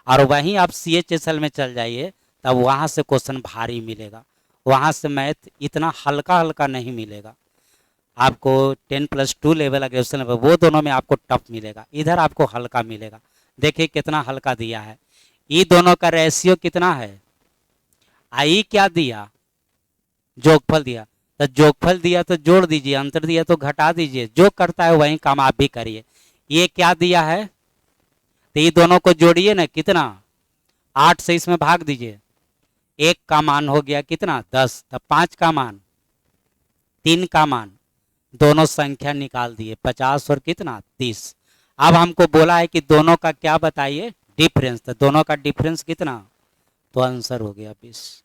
और वहीं आप सीएचएसएल में चल जाइए, तब वहाँ से क्वेश्चन भारी मिलेगा, वहाँ से मैथ इतना हल्का हल्का नहीं मिलेगा आपको। 10+2 लेवल, ग्रेजुएशन लेवल, वो दोनों में आपको टफ मिलेगा, इधर आपको हल्का मिलेगा। देखिए कितना हल्का दिया है, ये दोनों का रेशियो कितना है, आई क्या दिया, जोगफल दिया, तो जोगफल दिया तो जोड़ दीजिए, अंतर दिया तो घटा दीजिए, जो करता है वही काम आप भी करिए। ये क्या दिया है, तो ये दोनों को जोड़िए ना, कितना 8 से इसमें भाग दीजिए, 1 का मान हो गया कितना 10, तो 5 का मान, 3 का मान, दोनों संख्या निकाल दिए 50 और कितना 30। अब हमको बोला है कि दोनों का क्या बताइए, डिफरेंस, तो दोनों का डिफरेंस कितना, तो आंसर हो गया 20।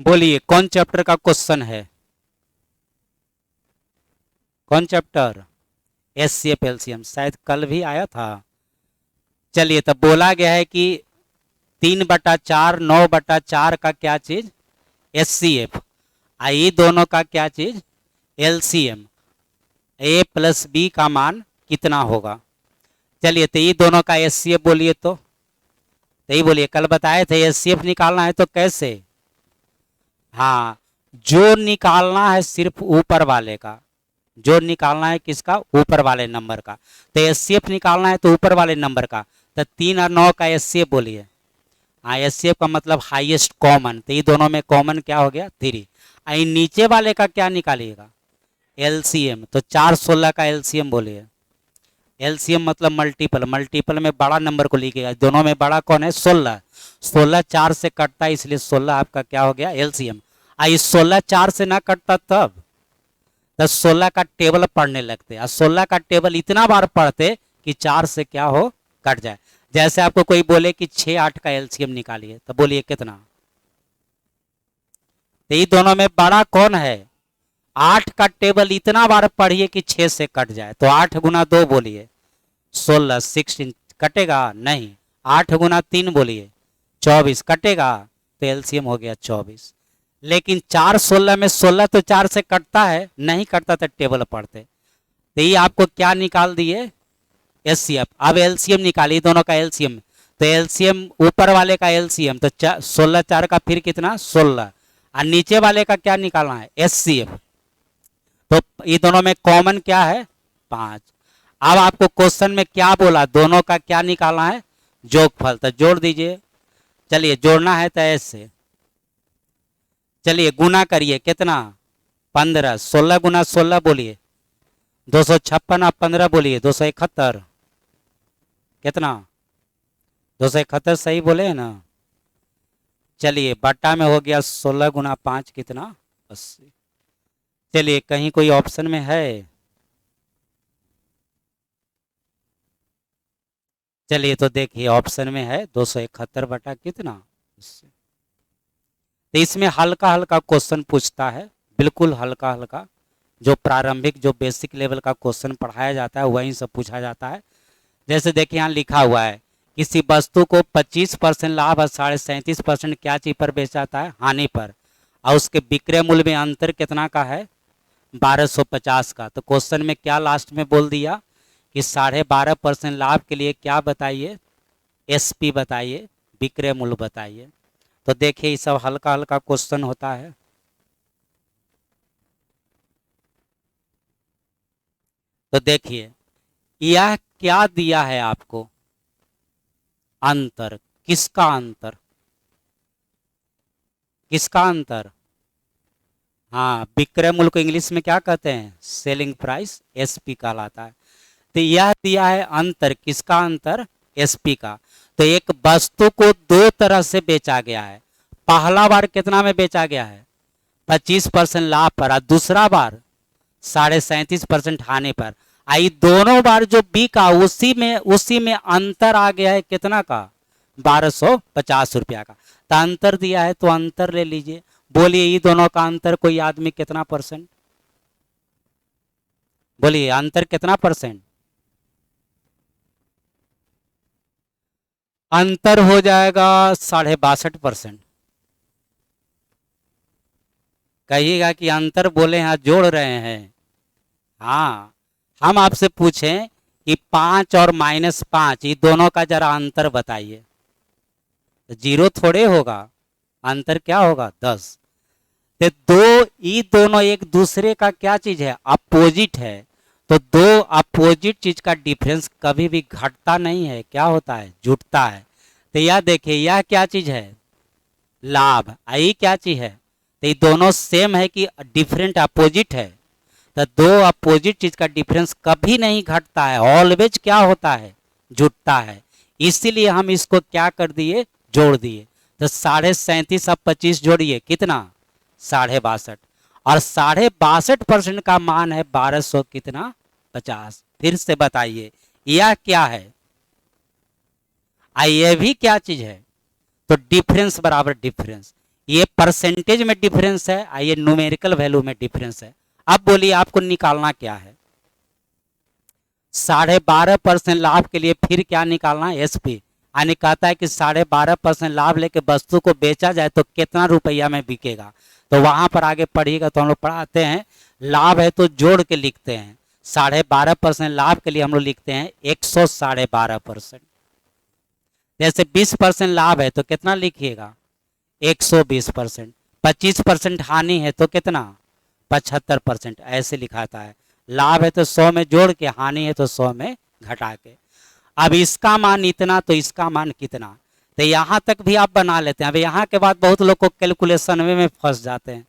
बोलिए कौन चैप्टर का क्वेश्चन है, कौन चैप्टर, एचसीएफ एलसीएम, शायद कल भी आया था। चलिए तब बोला गया है कि 3/4 9/4 का क्या चीज, एचसीएफ, आई दोनों का क्या चीज, एलसीएम, ए प्लस बी का मान कितना होगा। चलिए तो ये दोनों का एचसीएफ बोलिए, तो यही बोलिए, कल बताए थे एचसीएफ निकालना है तो कैसे, हाँ जो निकालना है सिर्फ ऊपर वाले का, जोड़ निकालना है किसका, ऊपर वाले नंबर का। तो एचसीएफ निकालना है तो ऊपर वाले नंबर का, तो 3 और 9 का एचसीएफ बोलिए। हाँ, एचसीएफ का मतलब हाईएस्ट कॉमन, तो ये दोनों में कॉमन क्या हो गया 3। आई नीचे वाले का क्या निकालिएगा, एलसीएम, तो 4 16 का एलसीएम बोलिए। एलसीएम मतलब मल्टीपल, मल्टीपल में बड़ा नंबर को लिखिएगा, दोनों में बड़ा कौन है 16, 16 4 से कटता है इसलिए 16 आपका क्या हो गया एलसीएम। आई 16 4 से ना कटता तब 16 का टेबल पढ़ने लगते, और 16 का टेबल इतना बार पढ़ते कि 4 से क्या हो कट जाए। जैसे आपको कोई बोले कि 6 8 का एलसीएम निकालिए, तो बोलिए कितना, तो ये दोनों में बड़ा कौन है, 8 का टेबल इतना बार पढ़िए कि 6 से कट जाए, तो 8 गुना 2 बोलिए 16, 16 कटेगा नहीं, 8 गुना 3 बोलिए 24 कटेगा, तो एलसीएम हो गया 24। लेकिन 4 16 में 16 तो 4 से कटता है, नहीं कटता तो टेबल पढ़ते, तो ये आपको क्या निकाल दिए एचसीएफ। अब एलसीएम निकालिए दोनों का एलसीएम, तो एलसीएम ऊपर वाले का एलसीएम तो 16 4 का फिर कितना 16, और नीचे वाले का क्या निकालना है एचसीएफ, तो ये दोनों में कॉमन क्या है 5। अब आपको क्वेश्चन में क्या बोला, दोनों का क्या निकालना है जोगफल, तो जोड़ दीजिए। चलिए जोड़ना है तो ऐसे, चलिए गुना करिए कितना 15, 16 गुना 16 बोलिए 256, आप 15 बोलिए 271, कितना 271 सही बोले है ना। चलिए बट्टा में हो गया 16 गुना 5 कितना 80। चलिए कहीं कोई ऑप्शन में है, चलिए तो देखिए ऑप्शन में है 271 बटा कितना 80। तो इसमें हल्का हल्का क्वेश्चन पूछता है, बिल्कुल हल्का हल्का, जो प्रारंभिक जो बेसिक लेवल का क्वेश्चन पढ़ाया जाता है वहीं से पूछा जाता है। जैसे देखिए यहाँ लिखा हुआ है किसी वस्तु को 25% लाभ और 37.5% क्या चीज पर बेचा जाता है हानि पर, और उसके विक्रय मूल्य में अंतर कितना का है 1250 का। तो क्वेश्चन में क्या लास्ट में बोल दिया कि 12.5% लाभ के लिए क्या बताइए एसपी बताइए, विक्रय मूल्य बताइए। तो देखिए ये सब हल्का हल्का क्वेश्चन होता है। तो देखिए यह क्या दिया है आपको, अंतर, किसका अंतर, किसका अंतर, हाँ विक्रय मूल्य को इंग्लिश में क्या कहते हैं सेलिंग प्राइस, एसपी कहलाता है। तो यह दिया है अंतर, किसका अंतर एसपी का। तो एक वस्तु को दो तरह से बेचा गया है, पहला बार कितना में बेचा गया है 25% लाभ पर, और दूसरा बार 37.5% हानि पर। आई दोनों बार जो बिका उसी में अंतर आ गया है कितना का 1250 रुपया का। तो अंतर दिया है तो अंतर ले लीजिए। बोलिए ये दोनों का अंतर कोई आदमी कितना परसेंट, बोलिए अंतर कितना परसेंट, अंतर हो जाएगा 62.5%। कहिएगा कि अंतर बोले हैं जोड़ रहे हैं, हाँ हम आपसे पूछें कि 5 और -5 ये दोनों का जरा अंतर बताइए, तो 0 थोड़े होगा, अंतर क्या होगा 10। तो दो ये दोनों एक दूसरे का क्या चीज है अपोजिट है, तो दो अपोजिट चीज का डिफरेंस कभी भी घटता नहीं है, क्या होता है जुटता है। तो यह देखिए यह क्या चीज है लाभ, ये क्या चीज है, तो ये दोनों सेम है कि डिफरेंट अपोजिट है। तो दो अपोजिट चीज का डिफरेंस कभी नहीं घटता है, ऑलवेज क्या होता है जुटता है। इसीलिए हम इसको क्या कर दिए जोड़ दिए। तो 37.5 अब 25 जोड़िए कितना 62.5, और 62.5% का मान है 1200 कितना 50। फिर से बताइए यह क्या है, ये भी क्या चीज है, तो डिफरेंस बराबर डिफरेंस, ये परसेंटेज में डिफरेंस है, ये न्यूमेरिकल वैल्यू में डिफरेंस है। अब बोलिए आपको निकालना क्या है 12.5% लाभ के लिए फिर क्या निकालना है एसपी, यानी कहता है कि 12.5% लाभ लेके वस्तु को बेचा जाए तो कितना रुपया में बिकेगा। तो वहां पर आगे पढ़िएगा तो हम लोग पढ़ाते हैं लाभ है तो जोड़ के लिखते हैं, 12.5% लाभ के लिए हम लोग लिखते हैं 112.5%। जैसे 20% लाभ है तो कितना लिखिएगा 120%, 25% हानि है तो कितना 75%, ऐसे लिखाता है। लाभ है तो 100 में जोड़ के, हानि है तो 100 में घटा के। अब इसका मान इतना तो इसका मान कितना, तो यहाँ तक भी आप बना लेते हैं। अब यहाँ के बाद बहुत लोग को कैलकुलेशन में फंस जाते हैं,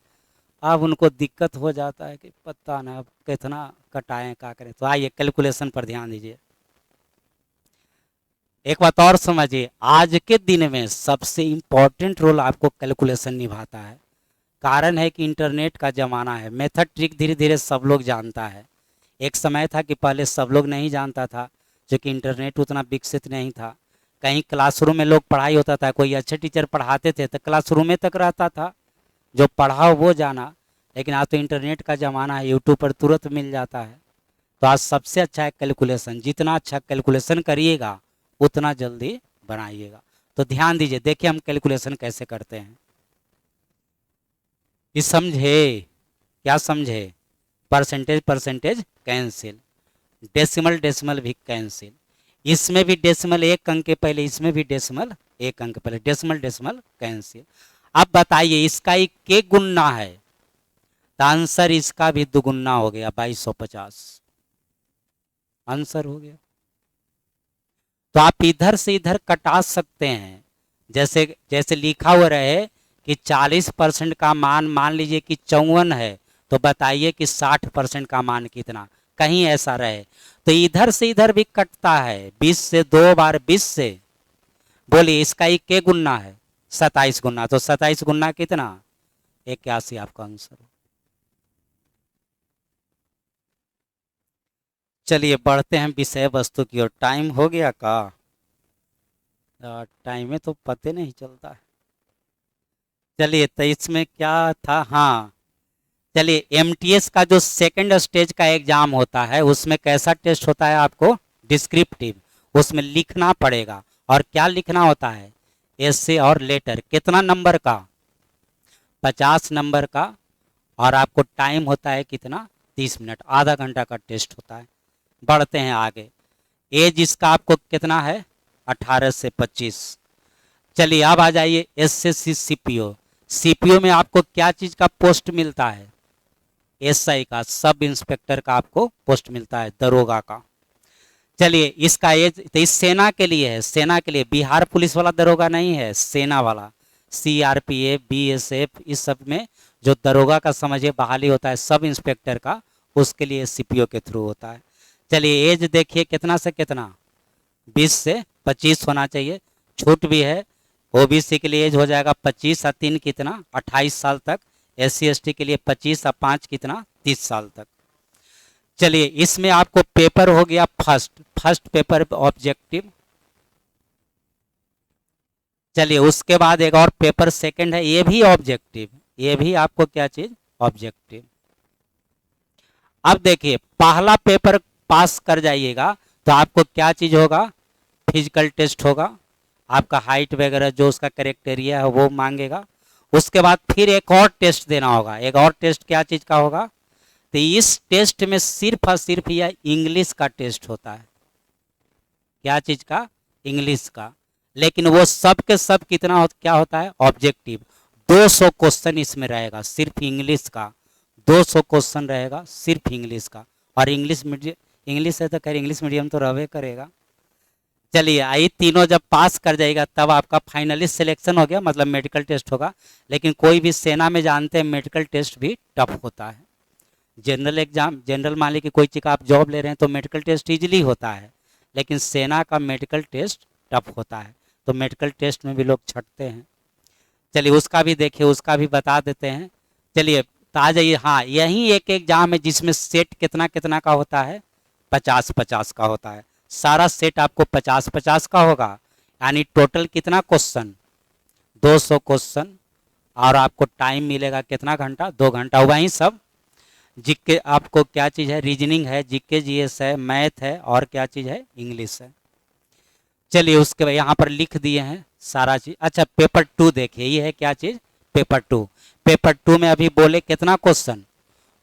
अब उनको दिक्कत हो जाता है कि पता नहीं अब कितना कटाएं क्या करें। तो आइए कैलकुलेशन पर ध्यान दीजिए। एक बात और समझिए, आज के दिन में सबसे इम्पोर्टेंट रोल आपको कैलकुलेशन निभाता है। कारण है कि इंटरनेट का ज़माना है, मेथड ट्रिक धीरे धीरे सब लोग जानता है। एक समय था कि पहले सब लोग नहीं जानता था, क्योंकि इंटरनेट उतना विकसित नहीं था। कहीं क्लासरूम में लोग पढ़ाई होता था, कोई अच्छे टीचर पढ़ाते थे तो क्लासरूम में तक रहता था, जो पढ़ाओ वो जाना। लेकिन आज तो इंटरनेट का ज़माना है, यूट्यूब पर तुरंत मिल जाता है। तो आज सबसे अच्छा है कैलकुलेशन, जितना अच्छा कैलकुलेशन करिएगा उतना जल्दी बनाइएगा। तो ध्यान दीजिए, देखिए हम कैलकुलेशन कैसे करते हैं। ये समझे, क्या समझे? Percentage percentage cancel, decimal decimal भी कैंसिल, इसमें भी डेसिमल एक अंक के पहले, इसमें भी डेसिमल एक अंक पहले, डेसिमल डेसिमल कैंसिल। अब बताइए इसका ही के गुना है, तो आंसर इसका भी दुगुना हो गया, 2250 आंसर हो गया। तो आप इधर से इधर कटा सकते हैं, जैसे जैसे लिखा हुआ रहे कि 40% का मान मान लीजिए कि 54 है, तो बताइए कि 60% का मान कितना, कहीं ऐसा रहे तो इधर से इधर भी कटता है। 20 से 2 बार 20 से, बोलिए इसका ही के गुना है, 27 गुना, तो 27 गुना कितना, 81 आपका आंसर हो। चलिए बढ़ते हैं विषय वस्तु की ओर। टाइम हो गया का? टाइम में तो पते नहीं चलता है। चलिए तो इसमें क्या था, हाँ चलिए एमटीएस का जो सेकंड स्टेज का एग्जाम होता है उसमें कैसा टेस्ट होता है आपको, डिस्क्रिप्टिव। उसमें लिखना पड़ेगा, और क्या लिखना होता है, एसे और लेटर। कितना नंबर का, 50 नंबर का, और आपको टाइम होता है कितना, 30 मिनट, आधा घंटा का टेस्ट होता है। बढ़ते हैं आगे। एज इसका आपको कितना है, 18 से 25। चलिए अब आ जाइए एसएससी सीपीओ। सीपीओ में आपको क्या चीज़ का पोस्ट मिलता है, एसआई का, सब इंस्पेक्टर का आपको पोस्ट मिलता है, दरोगा का। चलिए इसका एज तो इस सेना के लिए है, सेना के लिए, बिहार पुलिस वाला दरोगा नहीं है, सेना वाला, सीआरपीएफ बीएसएफ इस सब में जो दरोगा का समझिए बहाली होता है, सब इंस्पेक्टर का, उसके लिए सीपीओ के थ्रू होता है। चलिए एज देखिए कितना से कितना, 20 से 25 होना चाहिए, छूट भी है। ओबीसी के लिए एज हो जाएगा 25 और 3 कितना, 28 साल तक। एससी एसटी के लिए 25 और 5 कितना, 30 साल तक। चलिए इसमें आपको पेपर हो गया फर्स्ट पेपर ऑब्जेक्टिव। चलिए उसके बाद एक और पेपर सेकंड है, ये भी ऑब्जेक्टिव, ये भी आपको क्या चीज, ऑब्जेक्टिव। अब देखिए पहला पेपर पास कर जाइएगा तो आपको क्या चीज होगा, फिजिकल टेस्ट होगा, आपका हाइट वगैरह जो उसका क्राइटेरिया है वो मांगेगा। उसके बाद फिर एक और टेस्ट देना होगा, एक और टेस्ट क्या चीज़ का होगा, तो इस टेस्ट में सिर्फ और सिर्फ यह इंग्लिश का टेस्ट होता है। क्या चीज़ का, इंग्लिश का। लेकिन वो सब के सब कितना क्या होता है, ऑब्जेक्टिव। 200 क्वेश्चन इसमें रहेगा सिर्फ इंग्लिश का, 200 क्वेश्चन रहेगा सिर्फ इंग्लिश का। और इंग्लिश मीडियम, इंग्लिश है तो खैर इंग्लिश मीडियम तो रहबे करेगा। चलिए आई तीनों जब पास कर जाएगा तब आपका फाइनलिस्ट सिलेक्शन हो गया, मतलब मेडिकल टेस्ट होगा। लेकिन कोई भी सेना में जानते हैं मेडिकल टेस्ट भी टफ होता है। जनरल एग्जाम, जनरल मान लीजिए कि कोई चीज़ का आप जॉब ले रहे हैं तो मेडिकल टेस्ट ईजिली होता है, लेकिन सेना का मेडिकल टेस्ट टफ होता है, तो मेडिकल टेस्ट में भी लोग छटते हैं। चलिए उसका भी देखिए, उसका भी बता देते हैं। चलिए तो आ जाइए, हाँ यही एक एग्जाम है जिसमें सेट कितना कितना का होता है, 50-50 का होता है। सारा सेट आपको 50-50 का होगा, यानी टोटल कितना क्वेश्चन, 200 क्वेश्चन। और आपको टाइम मिलेगा कितना घंटा, 2 घंटा। वहीं सब जीके आपको क्या चीज़ है, रीजनिंग है, जीके जीएस है, मैथ है, और क्या चीज़ है, इंग्लिश है। चलिए उसके बाद यहाँ पर लिख दिए हैं सारा चीज़। अच्छा पेपर 2 देखिए, ये है क्या चीज़, पेपर 2। पेपर 2 में अभी बोले कितना क्वेश्चन,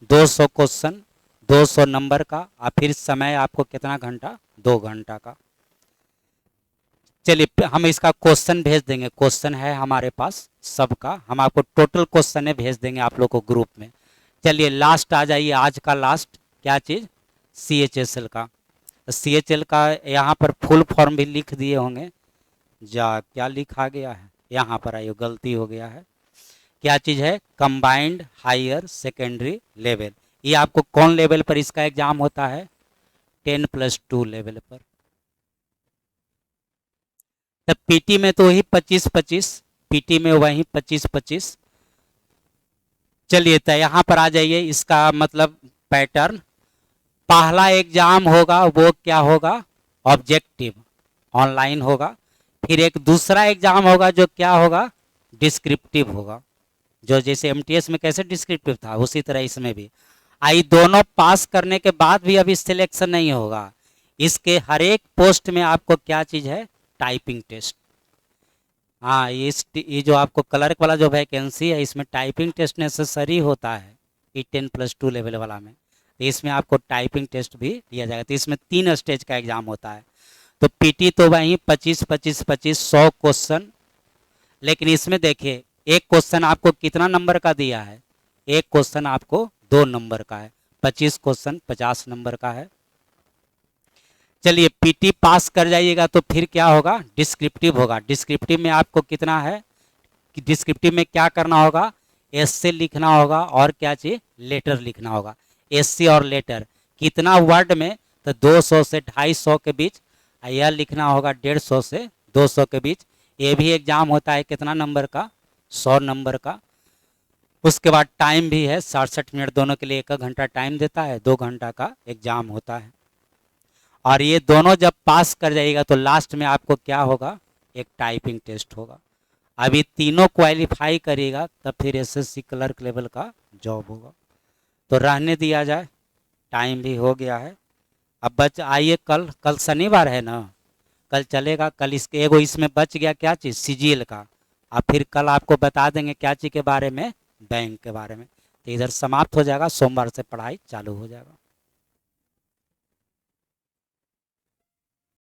200 क्वेश्चन, 200 नंबर का, और फिर समय आपको कितना घंटा, 2 घंटा का। चलिए हम इसका क्वेश्चन भेज देंगे, क्वेश्चन है हमारे पास सबका, हम आपको टोटल क्वेश्चन है भेज देंगे आप लोग को ग्रुप में। चलिए लास्ट आ जाइए, आज का लास्ट क्या चीज़, CHSL का। तो CHL का यहाँ पर फुल फॉर्म भी लिख दिए होंगे, जा क्या लिखा गया है यहाँ पर, आइए गलती हो गया है। क्या चीज़ है, कंबाइंड हायर सेकेंडरी लेवल। ये आपको कौन लेवल पर इसका एग्जाम होता है, 10+2 लेवल पर। तब पीटी में तो वही 25-25, पीटी में वही 25-25। चलिए तो यहाँ पर आ जाइए, इसका मतलब पैटर्न, पहला एग्जाम होगा वो क्या होगा, ऑब्जेक्टिव, ऑनलाइन होगा। फिर एक दूसरा एग्जाम होगा जो क्या होगा, डिस्क्रिप्टिव होगा। जो जैसे एमटीएस में कैसे डिस्क्रिप्टिव था, उसी तरह इसमें भी। आई दोनों पास करने के बाद भी अभी सिलेक्शन नहीं होगा। इसके हर एक पोस्ट में आपको क्या चीज़ है, टाइपिंग टेस्ट। हाँ, ये जो आपको क्लर्क वाला जो वैकेंसी है, इसमें टाइपिंग टेस्ट नेसेसरी होता है, ई 10+2 लेवल वाला में। तो इसमें आपको टाइपिंग टेस्ट भी लिया जाएगा। तो इसमें 3 स्टेज का एग्जाम होता है। तो पीटी तो वहीं 25-25-25 100 क्वेश्चन। लेकिन इसमें देखिए, एक क्वेश्चन आपको कितना नंबर का दिया है, एक क्वेश्चन आपको 2 नंबर का है, 25 क्वेश्चन 50 नंबर का है। चलिए पीटी पास कर जाइएगा तो फिर क्या होगा, डिस्क्रिप्टिव होगा। डिस्क्रिप्टिव में आपको कितना है कि डिस्क्रिप्टिव में क्या करना होगा, एस्से लिखना होगा और क्या चाहिए, लेटर लिखना होगा। एस्से और लेटर कितना वर्ड में, तो 200 से 250 के बीच। यह लिखना होगा 150 से 200 के बीच। ये भी एग्जाम होता है कितना नंबर का, 100 नंबर का। उसके बाद टाइम भी है 67 मिनट, दोनों के लिए 1 घंटा टाइम देता है, 2 घंटा का एग्जाम होता है। और ये दोनों जब पास कर जाइएगा तो लास्ट में आपको क्या होगा, एक टाइपिंग टेस्ट होगा। अभी तीनों क्वालिफाई करिएगा तब फिर एसएससी क्लर्क लेवल का जॉब होगा। तो रहने दिया जाए, टाइम भी हो गया है। अब बच आइए, कल कल शनिवार है ना, कल चलेगा। कल इसके एगो इसमें बच गया क्या चीज़, सीजीएल का। अब फिर कल आपको बता देंगे क्या चीज़ के बारे में, बैंक के बारे में। तो इधर समाप्त हो जाएगा, सोमवार से पढ़ाई चालू हो जाएगा।